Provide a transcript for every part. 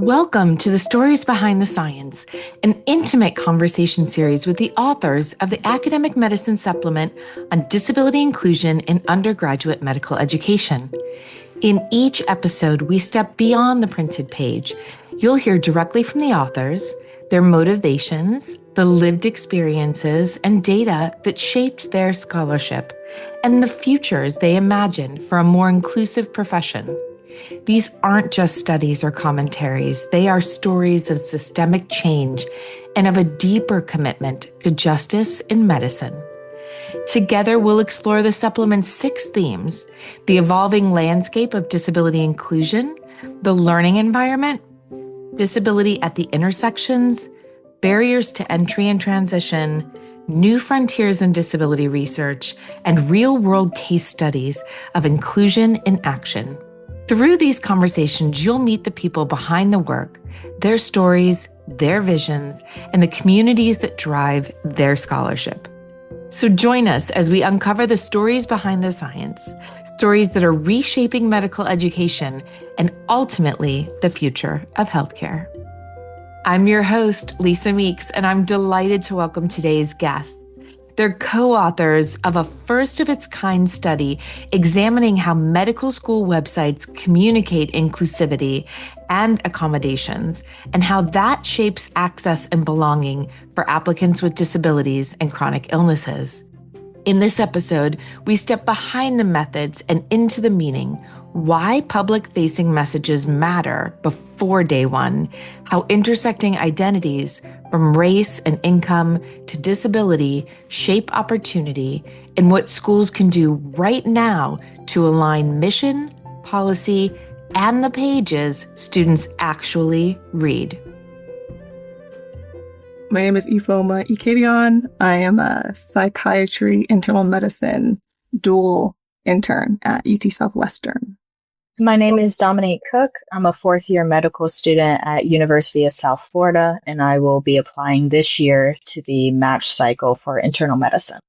Welcome to the Stories Behind the Science, an intimate conversation series with the authors of the Academic Medicine Supplement on Disability Inclusion in Undergraduate Medical Education. In each episode, we step beyond the printed page. You'll hear directly from the authors, their motivations, the lived experiences, and data that shaped their scholarship, and the futures they imagine for a more inclusive profession. These aren't just studies or commentaries. They are stories of systemic change and of a deeper commitment to justice in medicine. Together, we'll explore the supplement's 6 themes: the evolving landscape of disability inclusion, the learning environment, disability at the intersections, barriers to entry and transition, new frontiers in disability research, and real-world case studies of inclusion in action. Through these conversations, you'll meet the people behind the work, their stories, their visions, and the communities that drive their scholarship. So join us as we uncover the stories behind the science, stories that are reshaping medical education and ultimately the future of healthcare. I'm your host, Lisa Meeks, and I'm delighted to welcome today's guests. They're co-authors of a first-of-its-kind study examining how medical school websites communicate inclusivity and accommodations, and how that shapes access and belonging for applicants with disabilities and chronic illnesses. In this episode, we step behind the methods and into the meaning, why public-facing messages matter before day one, how intersecting identities from race and income to disability shape opportunity, and what schools can do right now to align mission, policy, and the pages students actually read. My name is Ifeoma Ikedionwu. I am a psychiatry internal medicine dual intern at Southwestern. My name is Dominique Cook. I'm a 4th-year medical student at University of South Florida, and I will be applying this year to the match cycle for internal medicine.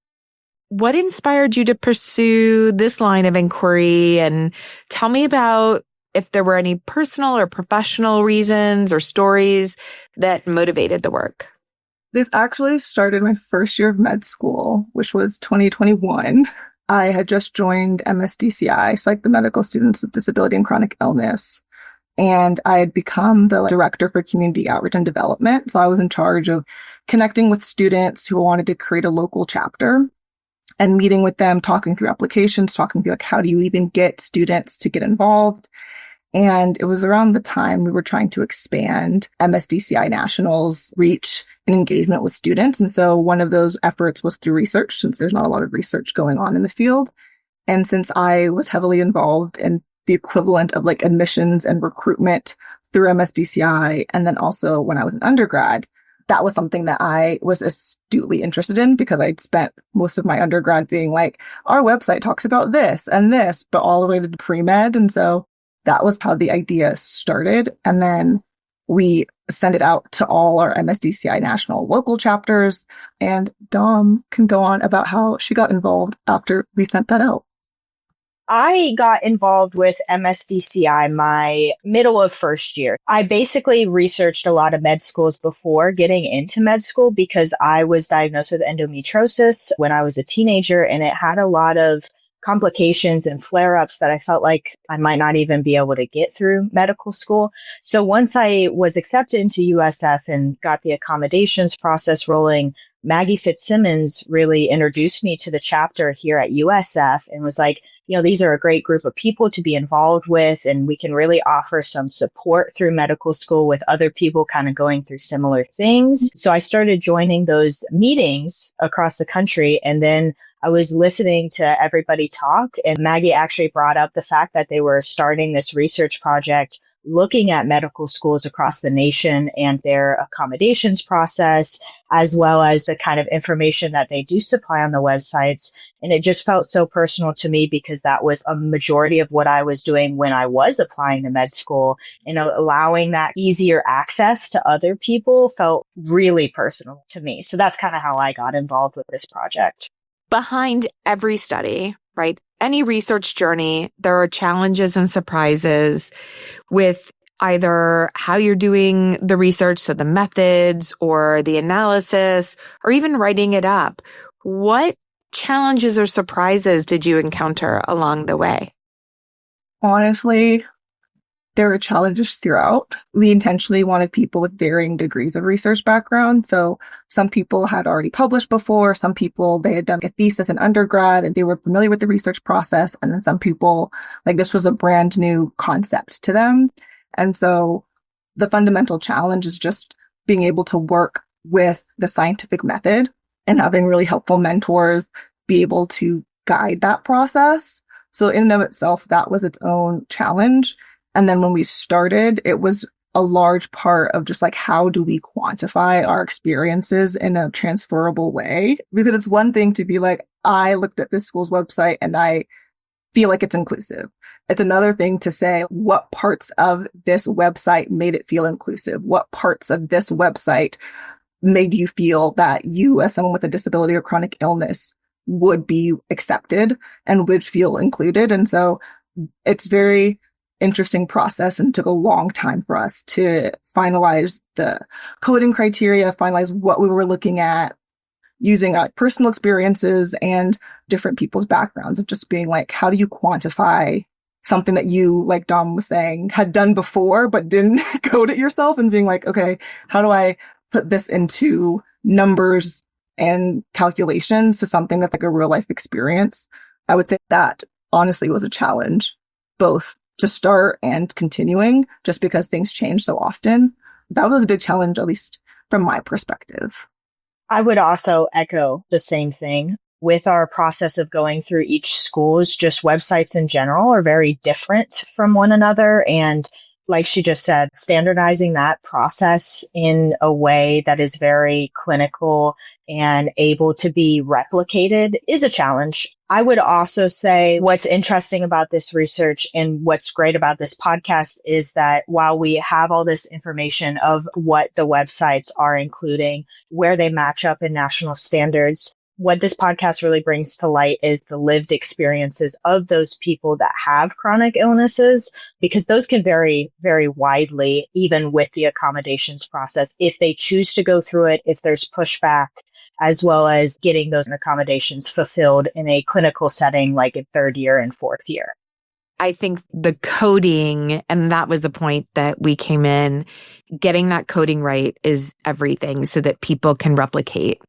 What inspired you to pursue this line of inquiry? And tell me about if there were any personal or professional reasons or stories that motivated the work. This actually started my first year of med school, which was 2021. I had just joined MSDCI, so like the Medical Students with Disability and Chronic Illness, and I had become the director for community outreach and development. So I was in charge of connecting with students who wanted to create a local chapter and meeting with them, talking through applications, talking through like, how do you even get students to get involved? And it was around the time we were trying to expand MSDCI National's reach and engagement with students. And so one of those efforts was through research, since there's not a lot of research going on in the field. And since I was heavily involved in the equivalent of like admissions and recruitment through MSDCI, and then also when I was an undergrad, that was something that I was astutely interested in because I'd spent most of my undergrad being like, our website talks about this and this, but all the way to pre-med. And so that was how the idea started. And then we send it out to all our MSDCI national local chapters, and Dom can go on about how she got involved after we sent that out. I got involved with MSDCI my middle of first year. I basically researched a lot of med schools before getting into med school because I was diagnosed with endometriosis when I was a teenager, and it had a lot of complications and flare-ups that I felt like I might not even be able to get through medical school. So once I was accepted into USF and got the accommodations process rolling, Maggie Fitzsimmons really introduced me to the chapter here at USF and was like, you know, these are a great group of people to be involved with, and we can really offer some support through medical school with other people kind of going through similar things. So I started joining those meetings across the country, and then I was listening to everybody talk, and Maggie actually brought up the fact that they were starting this research project looking at medical schools across the nation and their accommodations process, as well as the kind of information that they do supply on the websites. And it just felt so personal to me because that was a majority of what I was doing when I was applying to med school. And allowing that easier access to other people felt really personal to me. So that's kind of how I got involved with this project. Behind every study, right? Any research journey, there are challenges and surprises with either how you're doing the research, so the methods or the analysis, or even writing it up. What challenges or surprises did you encounter along the way? Honestly, there were challenges throughout. We intentionally wanted people with varying degrees of research background. So some people had already published before. Some people, they had done a thesis in undergrad and they were familiar with the research process. And then some people, like this was a brand new concept to them. And so the fundamental challenge is just being able to work with the scientific method and having really helpful mentors be able to guide that process. So in and of itself, that was its own challenge. And then when we started, it was a large part of just like, how do we quantify our experiences in a transferable way? Because it's one thing to be like, I looked at this school's website and I feel like it's inclusive. It's another thing to say, what parts of this website made it feel inclusive? What parts of this website made you feel that you, as someone with a disability or chronic illness, would be accepted and would feel included? And so it's very interesting process and took a long time for us to finalize the coding criteria, finalize what we were looking at, using personal experiences and different people's backgrounds of just being like, how do you quantify something that you, like Dom was saying, had done before, but didn't code it yourself, and being like, okay, how do I put this into numbers and calculations to something that's like a real life experience? I would say that honestly was a challenge, both to start and continuing, just because things change so often. That was a big challenge, at least from my perspective. I would also echo the same thing. With our process of going through each school's, just websites in general are very different from one another. And like she just said, standardizing that process in a way that is very clinical and able to be replicated is a challenge. I would also say what's interesting about this research and what's great about this podcast is that while we have all this information of what the websites are including, where they match up in national standards, what this podcast really brings to light is the lived experiences of those people that have chronic illnesses, because those can vary very widely, even with the accommodations process, if they choose to go through it, if there's pushback, as well as getting those accommodations fulfilled in a clinical setting like in third year and fourth year. I think the coding, and that was the point that we came in, getting that coding right is everything so that people can replicate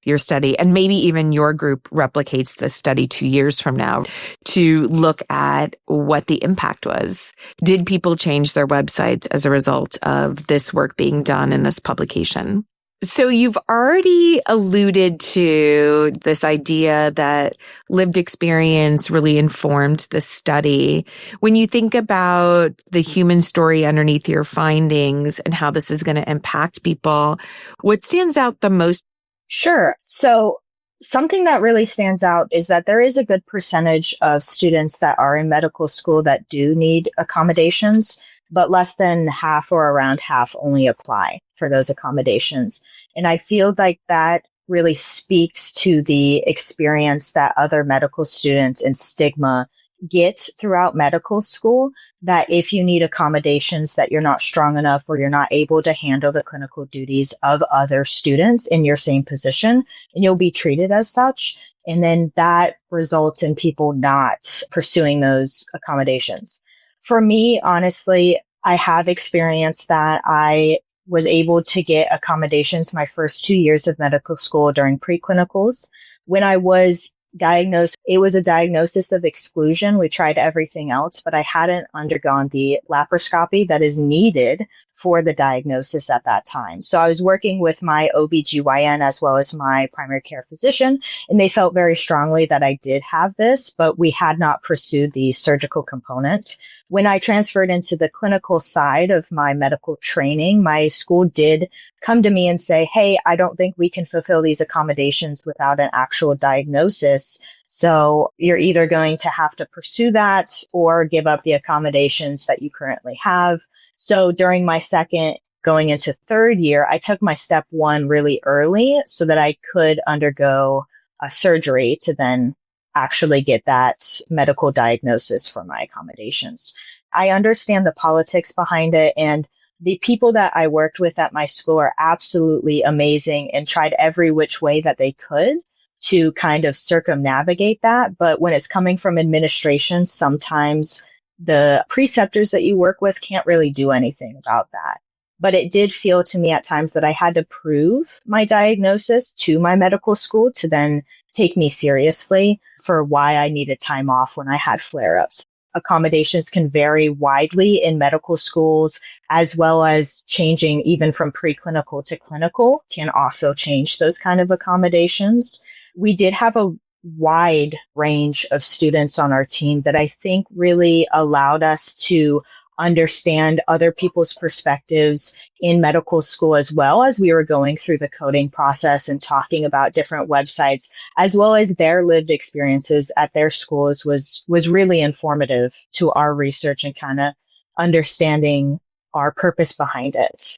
your study. And maybe even your group replicates the study 2 years from now to look at what the impact was. Did people change their websites as a result of this work being done in this publication? So you've already alluded to this idea that lived experience really informed the study. When you think about the human story underneath your findings and how this is going to impact people, what stands out the most? Sure. So something that really stands out is that there is a good percentage of students that are in medical school that do need accommodations, but less than half or around half only apply for those accommodations. And I feel like that really speaks to the experience that other medical students and stigma get throughout medical school, that if you need accommodations, that you're not strong enough or you're not able to handle the clinical duties of other students in your same position, and you'll be treated as such. And then that results in people not pursuing those accommodations. For me, honestly, I have experienced that. I was able to get accommodations my first 2 years of medical school during preclinicals. When I was diagnosed, it was a diagnosis of exclusion. We tried everything else, but I hadn't undergone the laparoscopy that is needed for the diagnosis at that time. So I was working with my OBGYN as well as my primary care physician, and they felt very strongly that I did have this, but we had not pursued the surgical component. When I transferred into the clinical side of my medical training, my school did come to me and say, hey, I don't think we can fulfill these accommodations without an actual diagnosis. So you're either going to have to pursue that or give up the accommodations that you currently have. So during my second going into third year, I took my step one really early so that I could undergo a surgery to then actually get that medical diagnosis for my accommodations. I understand the politics behind it, and the people that I worked with at my school are absolutely amazing and tried every which way that they could to kind of circumnavigate that. But when it's coming from administration, sometimes the preceptors that you work with can't really do anything about that. But it did feel to me at times that I had to prove my diagnosis to my medical school to then take me seriously for why I needed time off when I had flare-ups. Accommodations can vary widely in medical schools, as well as changing even from preclinical to clinical can also change those kind of accommodations. We did have a wide range of students on our team that I think really allowed us to understand other people's perspectives in medical school, as well as we were going through the coding process and talking about different websites, as well as their lived experiences at their schools was really informative to our research and kind of understanding our purpose behind it.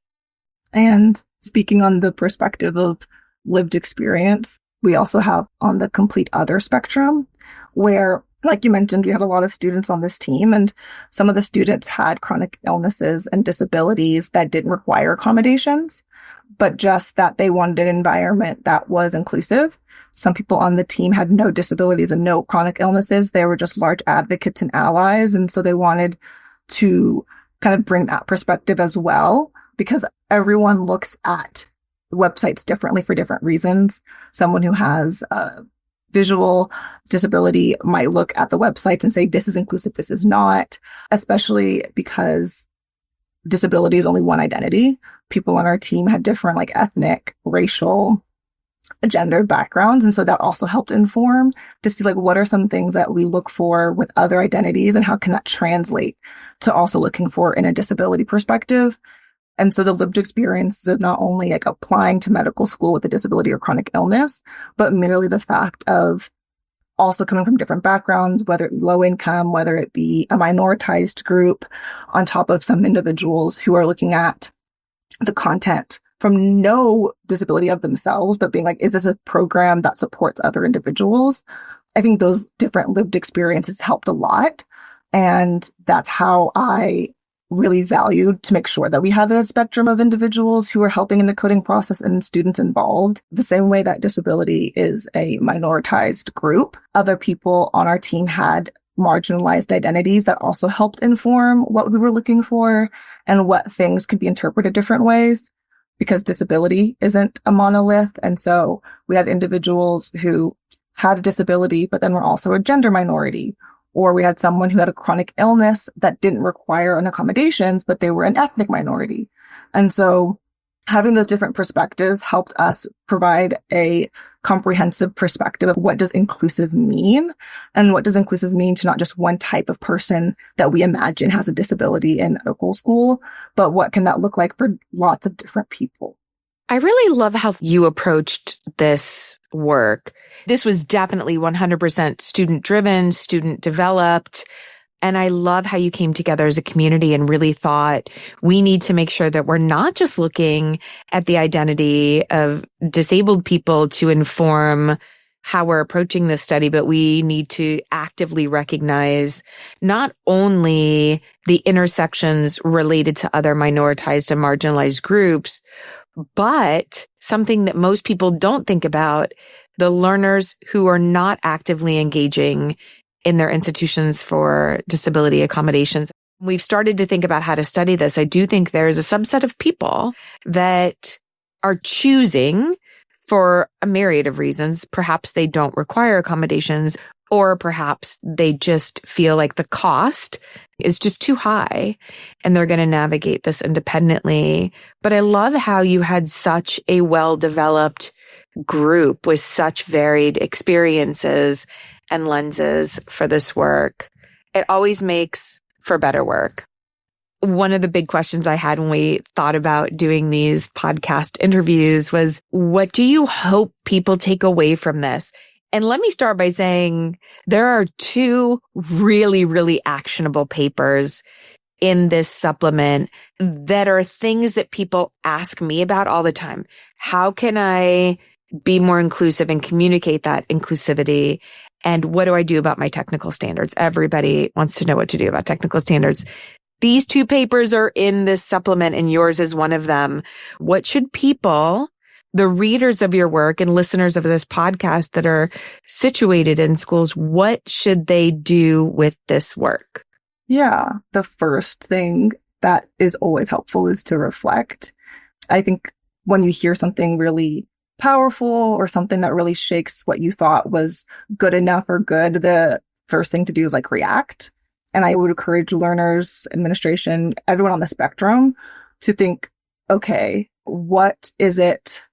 And speaking on the perspective of lived experience, we also have on the complete other spectrum where, like you mentioned, we had a lot of students on this team, and some of the students had chronic illnesses and disabilities that didn't require accommodations, but just that they wanted an environment that was inclusive. Some people on the team had no disabilities and no chronic illnesses. They were just large advocates and allies. And so they wanted to kind of bring that perspective as well, because everyone looks at websites differently for different reasons. Someone who has a visual disability might look at the websites and say, this is inclusive, this is not, especially because disability is only one identity. People on our team had different like ethnic, racial, gender backgrounds. And so that also helped inform to see like, what are some things that we look for with other identities and how can that translate to also looking for in a disability perspective. And so the lived experience is not only like applying to medical school with a disability or chronic illness, but merely the fact of also coming from different backgrounds, whether it be low income, whether it be a minoritized group, on top of some individuals who are looking at the content from no disability of themselves, but being like, is this a program that supports other individuals? I think those different lived experiences helped a lot. And that's how I really valued to make sure that we had a spectrum of individuals who are helping in the coding process and students involved. The same way that disability is a minoritized group, other people on our team had marginalized identities that also helped inform what we were looking for and what things could be interpreted different ways, because disability isn't a monolith. And so we had individuals who had a disability, but then were also a gender minority. Or we had someone who had a chronic illness that didn't require an accommodations, but they were an ethnic minority. And so having those different perspectives helped us provide a comprehensive perspective of what does inclusive mean, and what does inclusive mean to not just one type of person that we imagine has a disability in medical school, but what can that look like for lots of different people. I really love how you approached this work. This was definitely 100% student driven, student developed. And I love how you came together as a community and really thought we need to make sure that we're not just looking at the identity of disabled people to inform how we're approaching this study, but we need to actively recognize not only the intersections related to other minoritized and marginalized groups, but something that most people don't think about, the learners who are not actively engaging in their institutions for disability accommodations. We've started to think about how to study this. I do think there is a subset of people that are choosing for a myriad of reasons. Perhaps they don't require accommodations, or perhaps they just feel like the cost is just too high and they're going to navigate this independently. But I love how you had such a well-developed group with such varied experiences and lenses for this work. It always makes for better work. One of the big questions I had when we thought about doing these podcast interviews was, what do you hope people take away from this? And let me start by saying there are two really, really actionable papers in this supplement that are things that people ask me about all the time. How can I be more inclusive and communicate that inclusivity? And what do I do about my technical standards? Everybody wants to know what to do about technical standards. These 2 papers are in this supplement and yours is one of them. What should people, the readers of your work and listeners of this podcast that are situated in schools, what should they do with this work? Yeah, the first thing that is always helpful is to reflect. I think when you hear something really powerful or something that really shakes what you thought was good enough or good, the first thing to do is like react. And I would encourage learners, administration, everyone on the spectrum to think, okay, what is it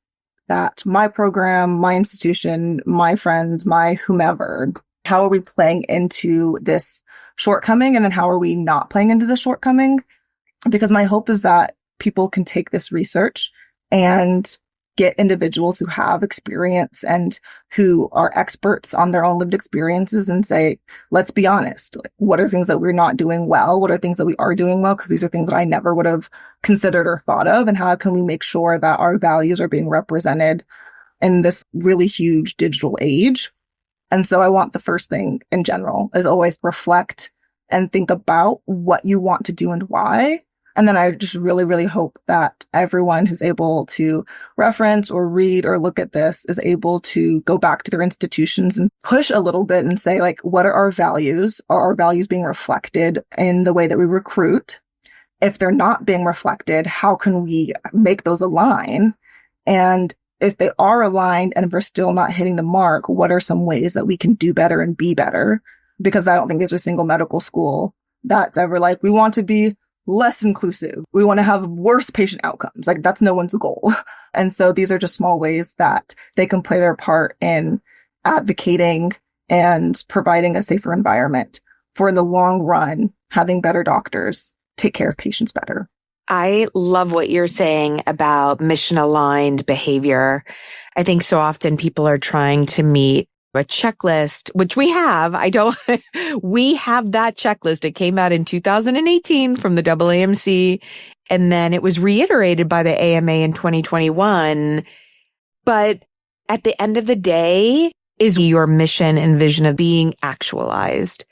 that my program, my institution, my friends, my whomever, how are we playing into this shortcoming? And then how are we not playing into the shortcoming? Because my hope is that people can take this research and get individuals who have experience and who are experts on their own lived experiences and say, let's be honest. Like, what are things that we're not doing well? What are things that we are doing well? Because these are things that I never would have considered or thought of. And how can we make sure that our values are being represented in this really huge digital age? And so I want the first thing in general is always reflect and think about what you want to do and why. And then I just really, really hope that everyone who's able to reference or read or look at this is able to go back to their institutions and push a little bit and say, like, what are our values? Are our values being reflected in the way that we recruit? If they're not being reflected, how can we make those align? And if they are aligned and if we're still not hitting the mark, what are some ways that we can do better and be better? Because I don't think there's a single medical school that's ever like, we want to be less inclusive. We want to have worse patient outcomes. Like, that's no one's goal. And so these are just small ways that they can play their part in advocating and providing a safer environment for in the long run, having better doctors take care of patients better. I love what you're saying about mission aligned behavior. I think so often people are trying to meet a checklist, which we have. We have that checklist. It came out in 2018 from the AAMC, and then it was reiterated by the AMA in 2021. But at the end of the day, is your mission and vision of being actualized.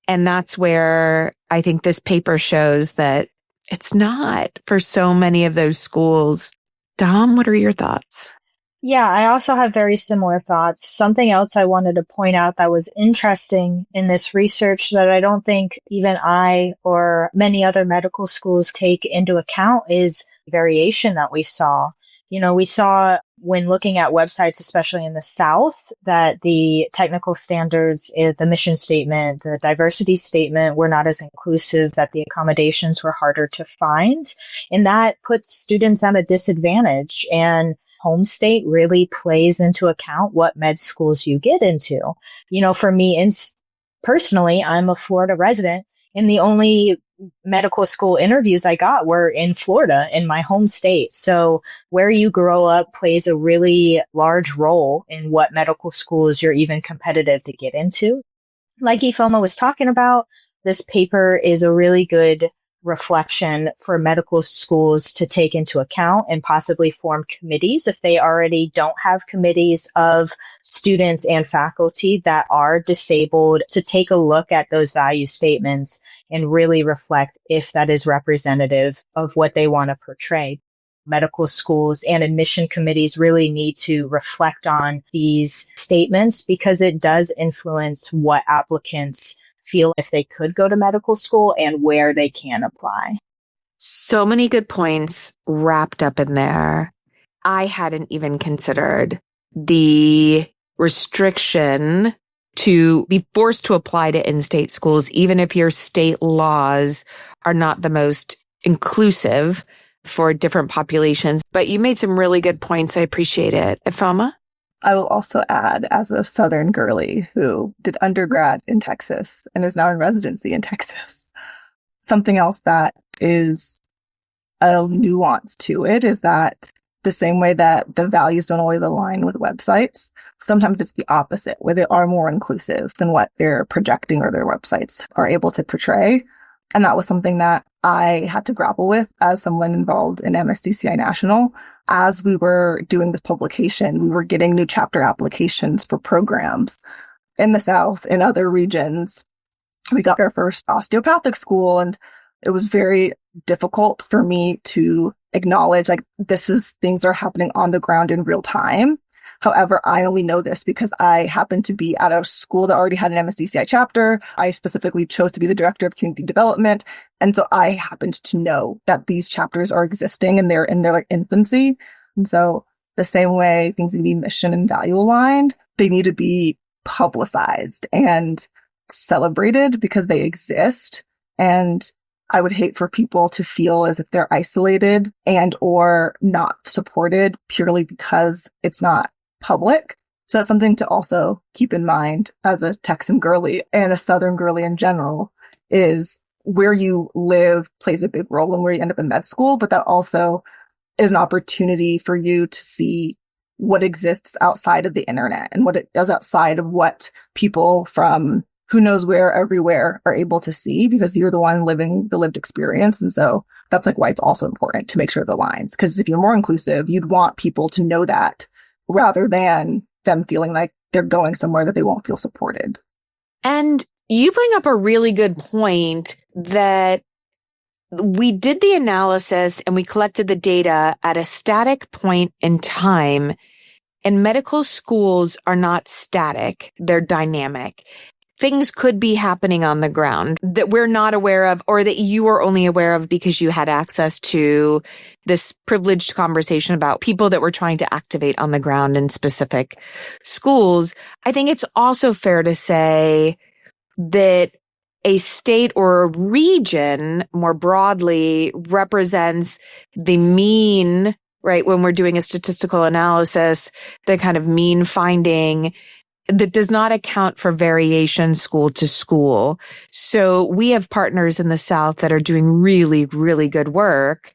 And that's where I think this paper shows that it's not for so many of those schools. Dom, what are your thoughts? Yeah, I also have very similar thoughts. Something else I wanted to point out that was interesting in this research that I don't think even I or many other medical schools take into account is variation that we saw. We saw when looking at websites, especially in the South, that the technical standards, the mission statement, the diversity statement were not as inclusive, that the accommodations were harder to find. And that puts students at a disadvantage. And home state really plays into account what med schools you get into. For me, personally, I'm a Florida resident, and the only medical school interviews I got were in Florida, in my home state. So where you grow up plays a really large role in what medical schools you're even competitive to get into. Like Ifeoma was talking about, this paper is a really good reflection for medical schools to take into account and possibly form committees if they already don't have committees of students and faculty that are disabled, to take a look at those value statements and really reflect if that is representative of what they want to portray. Medical schools and admission committees really need to reflect on these statements because it does influence what applicants feel if they could go to medical school and where they can apply. So many good points wrapped up in there. I hadn't even considered the restriction to be forced to apply to in-state schools, even if your state laws are not the most inclusive for different populations. But you made some really good points. I appreciate it. Ifeoma? I will also add, as a Southern girly who did undergrad in Texas and is now in residency in Texas, something else that is a nuance to it is that the same way that the values don't always align with websites, sometimes it's the opposite, where they are more inclusive than what they're projecting or their websites are able to portray. And that was something that I had to grapple with as someone involved in MSDCI National. As we were doing this publication, we were getting new chapter applications for programs. in the South, in other regions, we got our first osteopathic school, and it was very difficult for me to acknowledge, like, this is things that are happening on the ground in real time. However, I only know this because I happened to be at a school that already had an MSDCI chapter. I specifically chose to be the director of community development. And so I happened to know that these chapters are existing and they're in their like infancy. And so the same way things need to be mission and value aligned, they need to be publicized and celebrated because they exist. And I would hate for people to feel as if they're isolated and or not supported purely because it's not public. So that's something to also keep in mind as a Texan girly and a Southern girly in general, is where you live plays a big role in where you end up in med school, but that also is an opportunity for you to see what exists outside of the internet and what it does outside of what people from who knows where everywhere are able to see, because you're the one living the lived experience. And so that's like why it's also important to make sure it aligns. Because if you're more inclusive, you'd want people to know that rather than them feeling like they're going somewhere that they won't feel supported. And you bring up a really good point that we did the analysis and we collected the data at a static point in time, and medical schools are not static. They're dynamic. Things could be happening on the ground that we're not aware of, or that you are only aware of because you had access to this privileged conversation about people that we're trying to activate on the ground in specific schools. I think it's also fair to say that a state or a region more broadly represents the mean, right? When we're doing a statistical analysis, the kind of mean finding that does not account for variation school to school. So we have partners in the South that are doing really, really good work.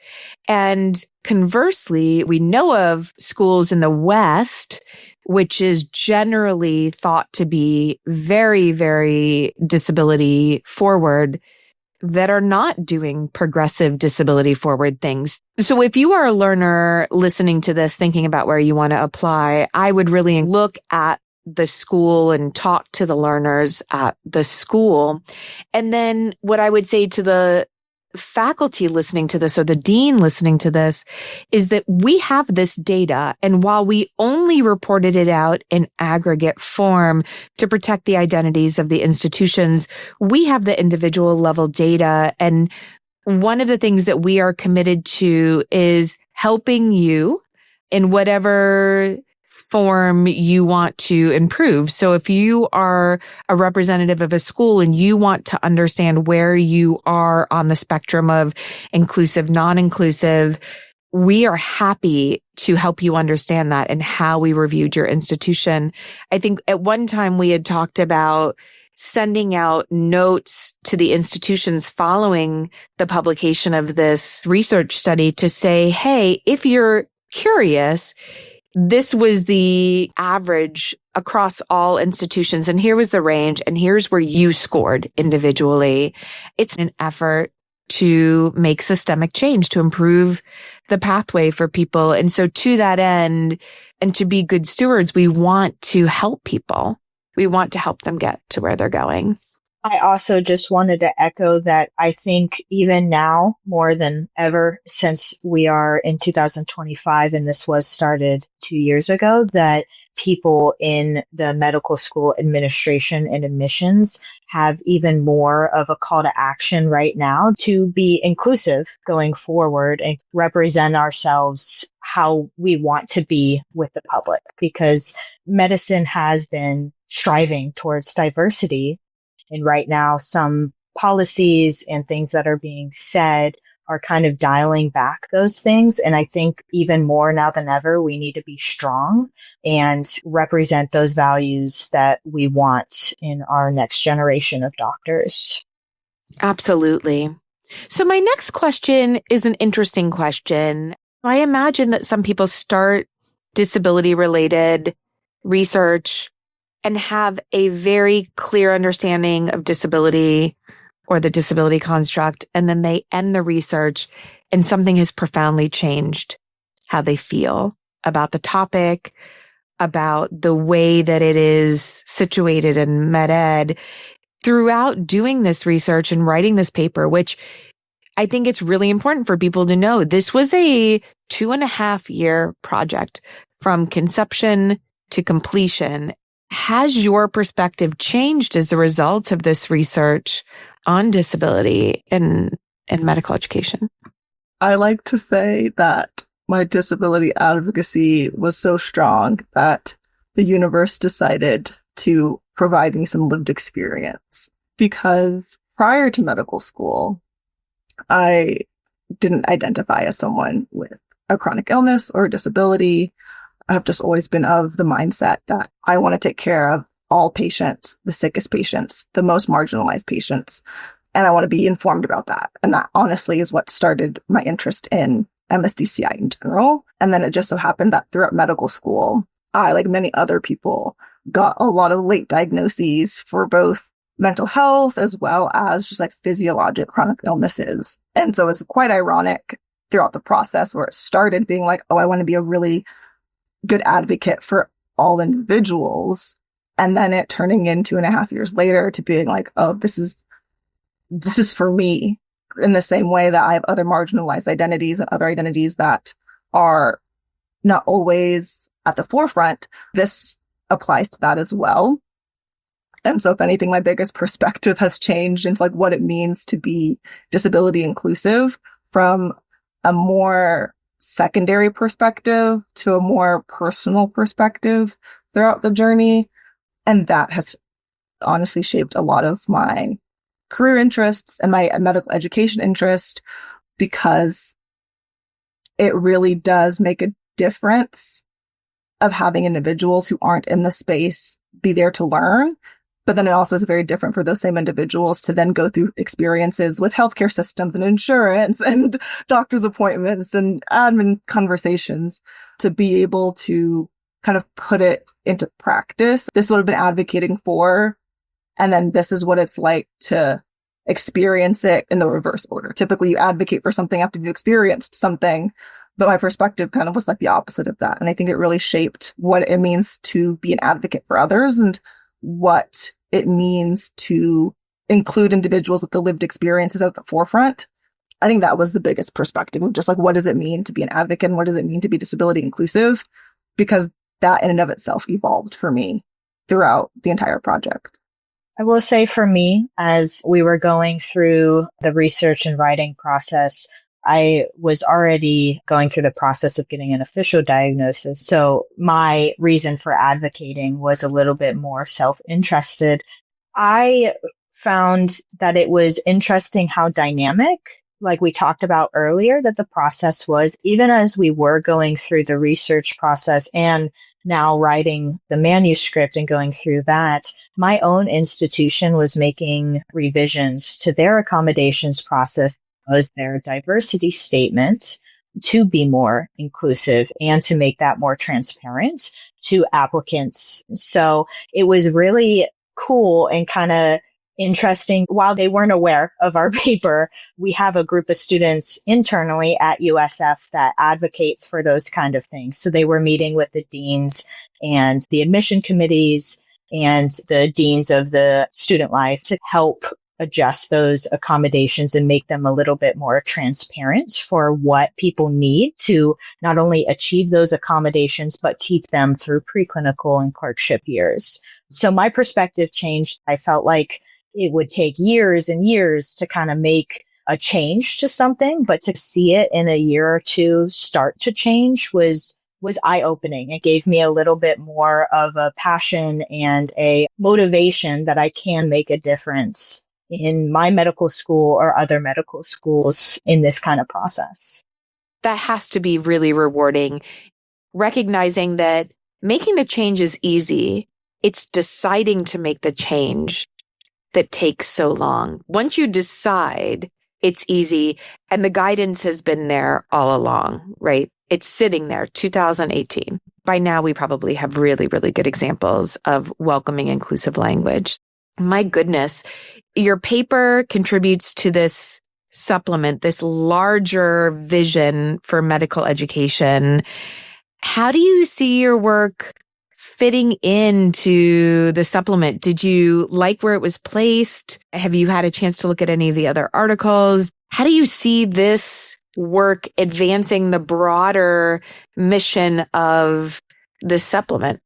And conversely, we know of schools in the West, which is generally thought to be very, very disability forward, that are not doing progressive disability forward things. So if you are a learner listening to this, thinking about where you want to apply, I would really look at the school and talk to the learners at the school. And then what I would say to the faculty listening to this or the dean listening to this is that we have this data. And while we only reported it out in aggregate form to protect the identities of the institutions, we have the individual level data. And one of the things that we are committed to is helping you in whatever form you want to improve. So if you are a representative of a school and you want to understand where you are on the spectrum of inclusive, non-inclusive, we are happy to help you understand that and how we reviewed your institution. I think at one time we had talked about sending out notes to the institutions following the publication of this research study to say, hey, if you're curious, this was the average across all institutions, and here was the range, and here's where you scored individually. It's an effort to make systemic change, to improve the pathway for people. And so to that end, and to be good stewards, we want to help people. We want to help them get to where they're going. I also just wanted to echo that I think even now, more than ever, since we are in 2025 and this was started 2 years ago, that people in the medical school administration and admissions have even more of a call to action right now to be inclusive going forward and represent ourselves how we want to be with the public, because medicine has been striving towards diversity. And right now, some policies and things that are being said are kind of dialing back those things. And I think even more now than ever, we need to be strong and represent those values that we want in our next generation of doctors. Absolutely. So my next question is an interesting question. I imagine that some people start disability-related research and have a very clear understanding of disability or the disability construct, and then they end the research and something has profoundly changed how they feel about the topic about the way that it is situated in med ed throughout doing this research and writing this paper, which I think it's really important for people to know. This was a 2.5-year project from conception to completion. Has your perspective changed as a result of this research on disability in medical education? I like to say that my disability advocacy was so strong that the universe decided to provide me some lived experience. Because prior to medical school, I didn't identify as someone with a chronic illness or a disability. I've just always been of the mindset that I want to take care of all patients, the sickest patients, the most marginalized patients, and I want to be informed about that. And that honestly is what started my interest in MSDCI in general. And then it just so happened that throughout medical school, I, like many other people, got a lot of late diagnoses for both mental health as well as just like physiologic chronic illnesses. And so it's quite ironic throughout the process where it started being like, oh, I want to be a really good advocate for all individuals. And then it turning in 2.5 years later to being like, oh, this is for me, in the same way that I have other marginalized identities and other identities that are not always at the forefront. This applies to that as well. And so if anything, my biggest perspective has changed into like what it means to be disability inclusive from a more secondary perspective to a more personal perspective throughout the journey. And that has honestly shaped a lot of my career interests and my medical education interest, because it really does make a difference of having individuals who aren't in the space be there to learn. But then it also is very different for those same individuals to then go through experiences with healthcare systems and insurance and doctor's appointments and admin conversations to be able to kind of put it into practice. This is what I've been advocating for. And then this is what it's like to experience it in the reverse order. Typically you advocate for something after you've experienced something. But my perspective kind of was like the opposite of that. And I think it really shaped what it means to be an advocate for others and what it means to include individuals with the lived experiences at the forefront. I think that was the biggest perspective of just like, what does it mean to be an advocate and what does it mean to be disability inclusive? Because that in and of itself evolved for me throughout the entire project. I will say for me, as we were going through the research and writing process, I was already going through the process of getting an official diagnosis. So my reason for advocating was a little bit more self-interested. I found that it was interesting how dynamic, like we talked about earlier, that the process was, even as we were going through the research process and now writing the manuscript and going through that, my own institution was making revisions to their accommodations process, was their diversity statement, to be more inclusive and to make that more transparent to applicants. So it was really cool and kind of interesting. While they weren't aware of our paper, we have a group of students internally at USF that advocates for those kind of things. So they were meeting with the deans and the admission committees and the deans of the student life to help adjust those accommodations and make them a little bit more transparent for what people need to not only achieve those accommodations, but keep them through preclinical and clerkship years. So my perspective changed. I felt like it would take years and years to kind of make a change to something, but to see it in a year or two start to change was eye-opening. It gave me a little bit more of a passion and a motivation that I can make a difference in my medical school or other medical schools in this kind of process. That has to be really rewarding, recognizing that making the change is easy. It's deciding to make the change that takes so long. Once you decide, it's easy. And the guidance has been there all along, right? It's sitting there, 2018. By now, we probably have really, really good examples of welcoming inclusive language. My goodness, your paper contributes to this supplement, this larger vision for medical education. How do you see your work fitting into the supplement? Did you like where it was placed? Have you had a chance to look at any of the other articles? How do you see this work advancing the broader mission of this supplement?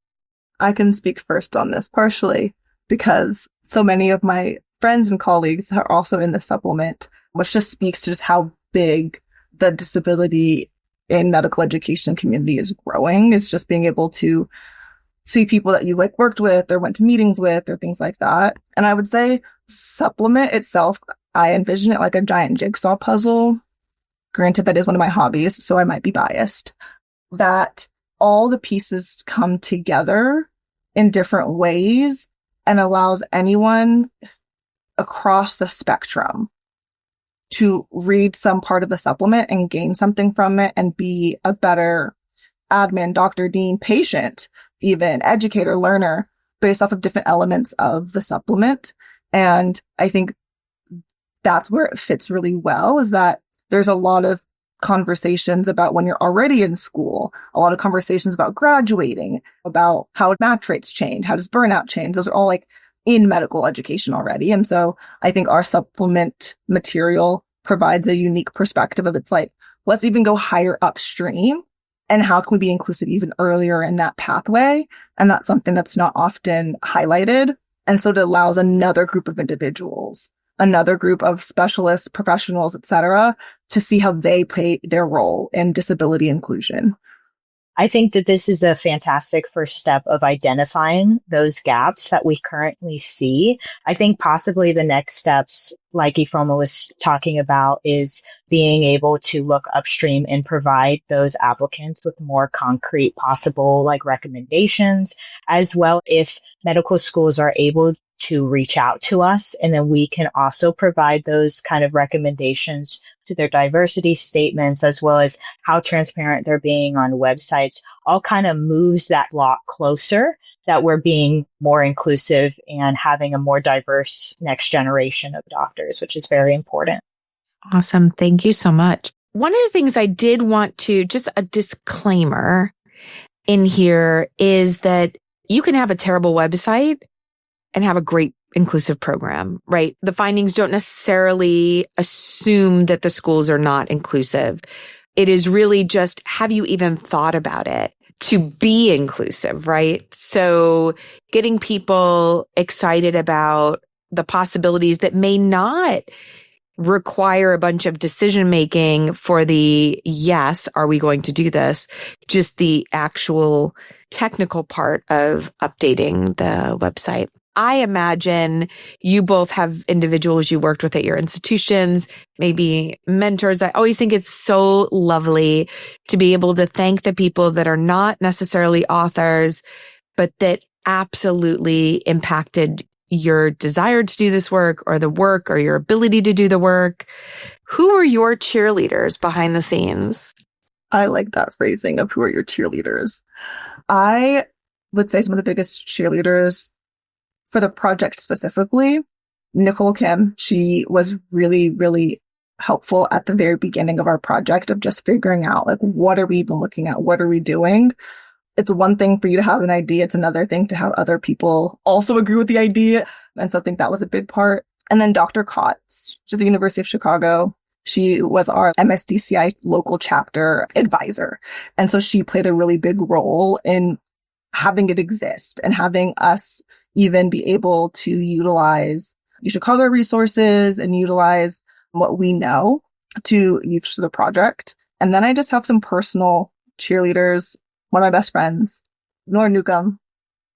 I can speak first on this partially because so many of my friends and colleagues are also in the supplement, which just speaks to just how big the disability in medical education community is growing. It's just being able to see people that you like worked with or went to meetings with or things like that. And I would say supplement itself, I envision it like a giant jigsaw puzzle. Granted, that is one of my hobbies, so I might be biased. That all the pieces come together in different ways and allows anyone across the spectrum to read some part of the supplement and gain something from it and be a better admin, doctor, dean, patient, even educator, learner, based off of different elements of the supplement. And I think that's where it fits really well, is that there's a lot of conversations about when you're already in school, a lot of conversations about graduating, about how match rates change, how does burnout change. Those are all like in medical education already. And so I think our supplement material provides a unique perspective of it's like, let's even go higher upstream. And how can we be inclusive even earlier in that pathway? And that's something that's not often highlighted. And so it allows another group of individuals, another group of specialists, professionals, et cetera, to see how they play their role in disability inclusion. I think that this is a fantastic first step of identifying those gaps that we currently see. I think possibly the next steps, like Ifeoma was talking about, is being able to look upstream and provide those applicants with more concrete possible like recommendations, as well if medical schools are able to reach out to us. And then we can also provide those kind of recommendations to their diversity statements, as well as how transparent they're being on websites, all kind of moves that block closer that we're being more inclusive and having a more diverse next generation of doctors, which is very important. Awesome. Thank you so much. One of the things I did want to, just a disclaimer in here, is that you can have a terrible website and have a great inclusive program, right? The findings don't necessarily assume that the schools are not inclusive. It is really just, have you even thought about it to be inclusive, right? So getting people excited about the possibilities that may not require a bunch of decision making for the, yes, are we going to do this? Just the actual technical part of updating the website. I imagine you both have individuals you worked with at your institutions, maybe mentors. I always think it's so lovely to be able to thank the people that are not necessarily authors, but that absolutely impacted your desire to do this work or your ability to do the work. Who are your cheerleaders behind the scenes? I like that phrasing of who are your cheerleaders. I would say some of the biggest cheerleaders for the project specifically, Nicole Kim, she was really, really helpful at the very beginning of our project of just figuring out, like, what are we even looking at? What are we doing? It's one thing for you to have an idea. It's another thing to have other people also agree with the idea. And so I think that was a big part. And then Dr. Kotz, she's at the University of Chicago. She was our MSDCI local chapter advisor. And so she played a really big role in having it exist and having us even be able to utilize Chicago resources and utilize what we know to use for the project. And then I just have some personal cheerleaders. One of my best friends, Nora Newcomb,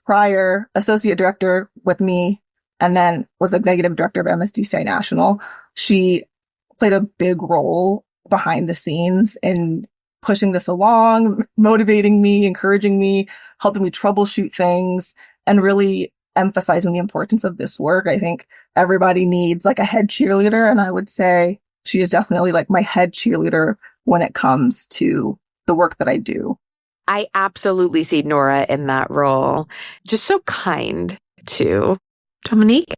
prior associate director with me, and then was executive director of MSDCI National. She played a big role behind the scenes in pushing this along, motivating me, encouraging me, helping me troubleshoot things, and really emphasizing the importance of this work. I think everybody needs like a head cheerleader, and I would say she is definitely like my head cheerleader when it comes to the work that I do. I absolutely see Nora in that role. Just so kind too. Dominique?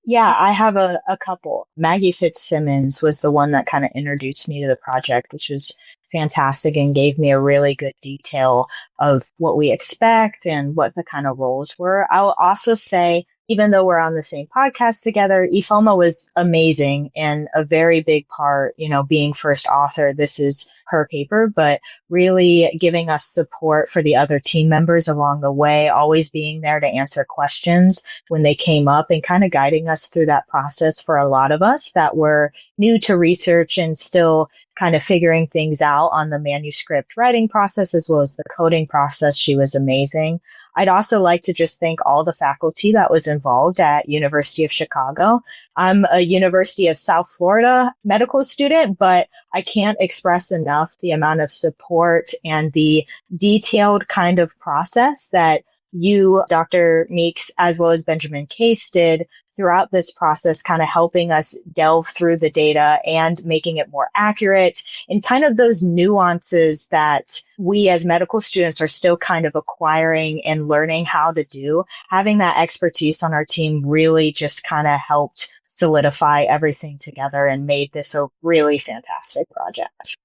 Yeah, I have a couple. Maggie Fitzsimmons was the one that kind of introduced me to the project, which was fantastic and gave me a really good detail of what we expect and what the kind of roles were. I'll also say, even though we're on the same podcast together, Ifeoma was amazing and a very big part, being first author. This is her paper, but really giving us support for the other team members along the way, always being there to answer questions when they came up and kind of guiding us through that process for a lot of us that were new to research and still kind of figuring things out on the manuscript writing process as well as the coding process. She was amazing. I'd also like to just thank all the faculty that was involved at University of Chicago. I'm a University of South Florida medical student, but I can't express enough the amount of support and the detailed kind of process that you, Dr. Meeks, as well as Benjamin Case did throughout this process, kind of helping us delve through the data and making it more accurate and kind of those nuances that we as medical students are still kind of acquiring and learning how to do. Having that expertise on our team really just kind of helped solidify everything together and made this a really fantastic project.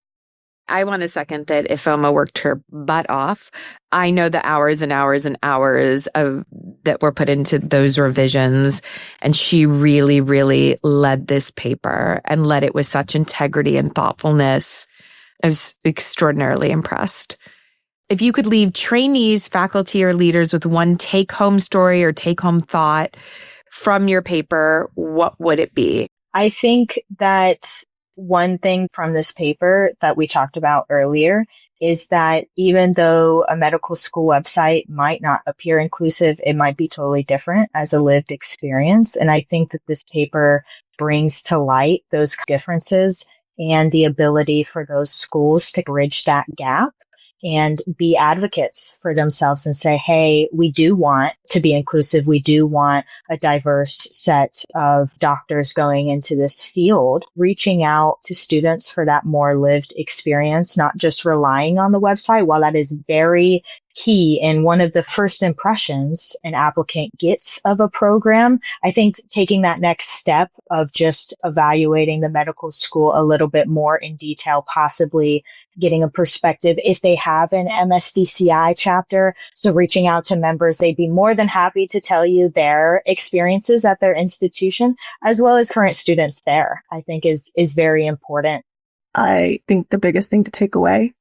I want to second that Ifeoma worked her butt off. I know the hours and hours and hours that were put into those revisions. And she really, really led this paper and led it with such integrity and thoughtfulness. I was extraordinarily impressed. If you could leave trainees, faculty, or leaders with one take-home story or take-home thought from your paper, what would it be? I think that one thing from this paper that we talked about earlier is that even though a medical school website might not appear inclusive, it might be totally different as a lived experience. And I think that this paper brings to light those differences and the ability for those schools to bridge that gap and be advocates for themselves and say, hey, we do want to be inclusive. We do want a diverse set of doctors going into this field, reaching out to students for that more lived experience, not just relying on the website. While that is very key and one of the first impressions an applicant gets of a program, I think taking that next step of just evaluating the medical school a little bit more in detail, possibly getting a perspective if they have an MSDCI chapter. So reaching out to members, they'd be more than happy to tell you their experiences at their institution, as well as current students there, I think is very important. I think the biggest thing to take away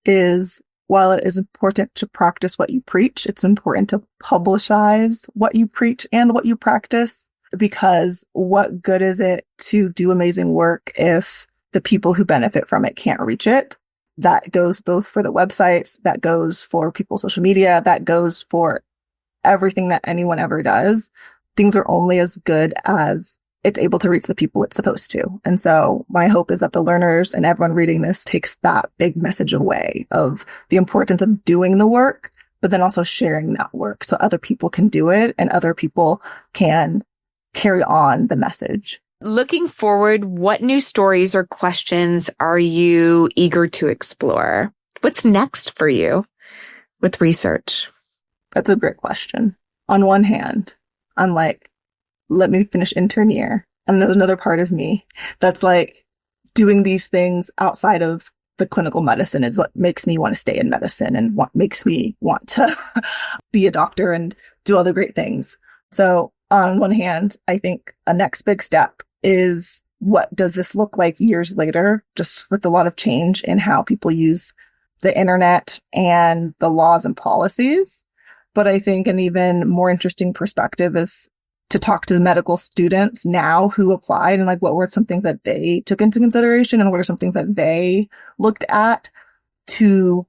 is while it is important to practice what you preach, it's important to publicize what you preach and what you practice, because what good is it to do amazing work if the people who benefit from it can't reach it? That goes both for the websites, that goes for people's social media, that goes for everything that anyone ever does. Things are only as good as it's able to reach the people it's supposed to. And so my hope is that the learners and everyone reading this takes that big message away of the importance of doing the work, but then also sharing that work so other people can do it and other people can carry on the message. Looking forward, what new stories or questions are you eager to explore? What's next for you with research? That's a great question. On one hand, I'm like, let me finish intern year. And there's another part of me that's like, doing these things outside of the clinical medicine is what makes me want to stay in medicine and what makes me want to be a doctor and do all the great things. So on one hand, I think a next big step is, what does this look like years later, just with a lot of change in how people use the internet and the laws and policies. But I think an even more interesting perspective is to talk to the medical students now who applied and like, what were some things that they took into consideration and what are some things that they looked at to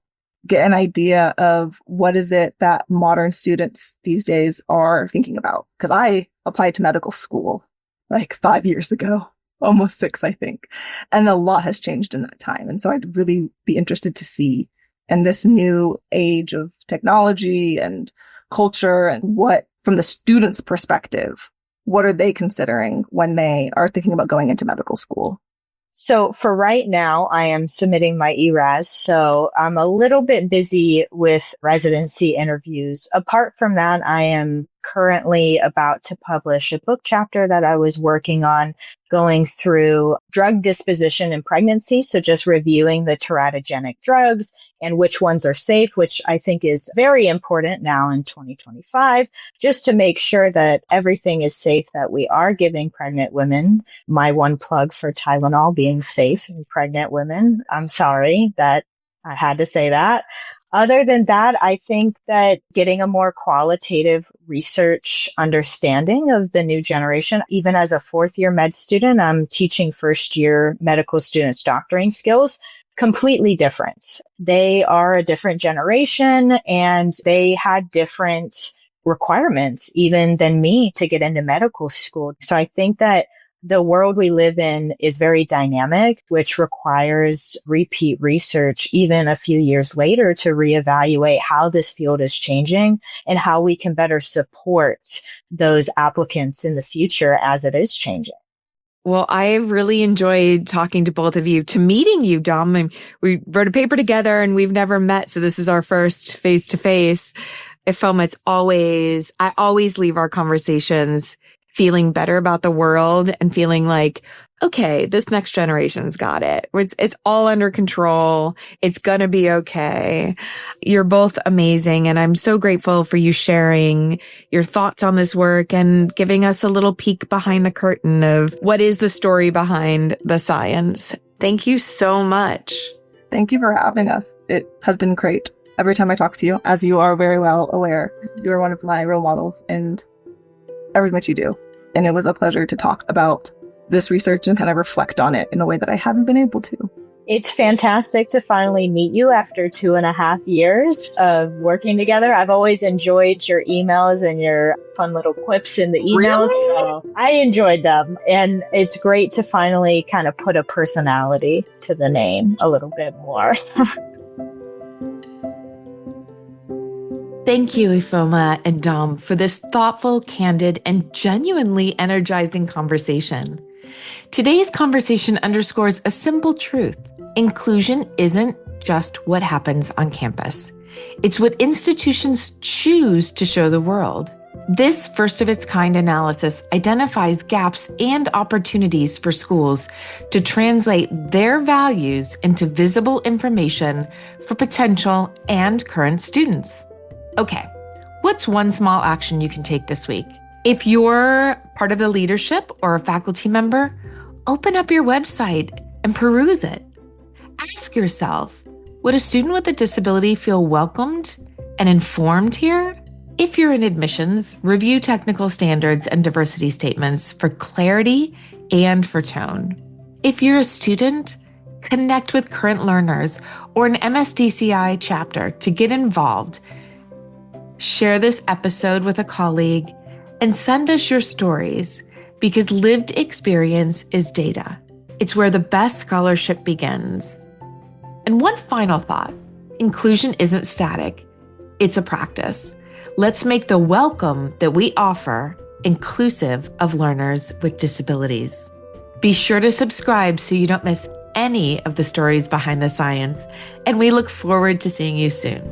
get an idea of what is it that modern students these days are thinking about. Because I applied to medical school like 5 years ago, almost 6, I think. And a lot has changed in that time. And so I'd really be interested to see in this new age of technology and culture and what, from the student's perspective, what are they considering when they are thinking about going into medical school? So for right now, I am submitting my ERAS. So I'm a little bit busy with residency interviews. Apart from that, I am currently about to publish a book chapter that I was working on going through drug disposition in pregnancy. So just reviewing the teratogenic drugs and which ones are safe, which I think is very important now in 2025, just to make sure that everything is safe that we are giving pregnant women. My one plug for Tylenol being safe in pregnant women. I'm sorry that I had to say that. Other than that, I think that getting a more qualitative research understanding of the new generation, even as a fourth year med student, I'm teaching first year medical students doctoring skills, completely different. They are a different generation and they had different requirements even than me to get into medical school. So I think that the world we live in is very dynamic, which requires repeat research even a few years later to reevaluate how this field is changing and how we can better support those applicants in the future as it is changing. Well, I really enjoyed talking to both of you, to meeting you, Dom. And we wrote a paper together and we've never met. So this is our first face-to-face. Ifeoma, I always leave our conversations feeling better about the world and feeling like, okay, this next generation's got it. It's all under control. It's going to be okay. You're both amazing. And I'm so grateful for you sharing your thoughts on this work and giving us a little peek behind the curtain of what is the story behind the science. Thank you so much. Thank you for having us. It has been great. Every time I talk to you, as you are very well aware, you are one of my role models and everything that you do. And it was a pleasure to talk about this research and kind of reflect on it in a way that I haven't been able to. It's fantastic to finally meet you after 2.5 years of working together. I've always enjoyed your emails and your fun little quips in the emails. Really? So I enjoyed them. And it's great to finally kind of put a personality to the name a little bit more. Thank you, Ifeoma and Dom, for this thoughtful, candid, and genuinely energizing conversation. Today's conversation underscores a simple truth. Inclusion isn't just what happens on campus. It's what institutions choose to show the world. This first-of-its-kind analysis identifies gaps and opportunities for schools to translate their values into visible information for potential and current students. Okay, what's one small action you can take this week? If you're part of the leadership or a faculty member, open up your website and peruse it. Ask yourself, would a student with a disability feel welcomed and informed here? If you're in admissions, review technical standards and diversity statements for clarity and for tone. If you're a student, connect with current learners or an MSDCI chapter to get involved. Share this episode with a colleague and send us your stories because lived experience is data. It's where the best scholarship begins. And one final thought, inclusion isn't static. It's a practice. Let's make the welcome that we offer inclusive of learners with disabilities. Be sure to subscribe so you don't miss any of the stories behind the science, and we look forward to seeing you soon.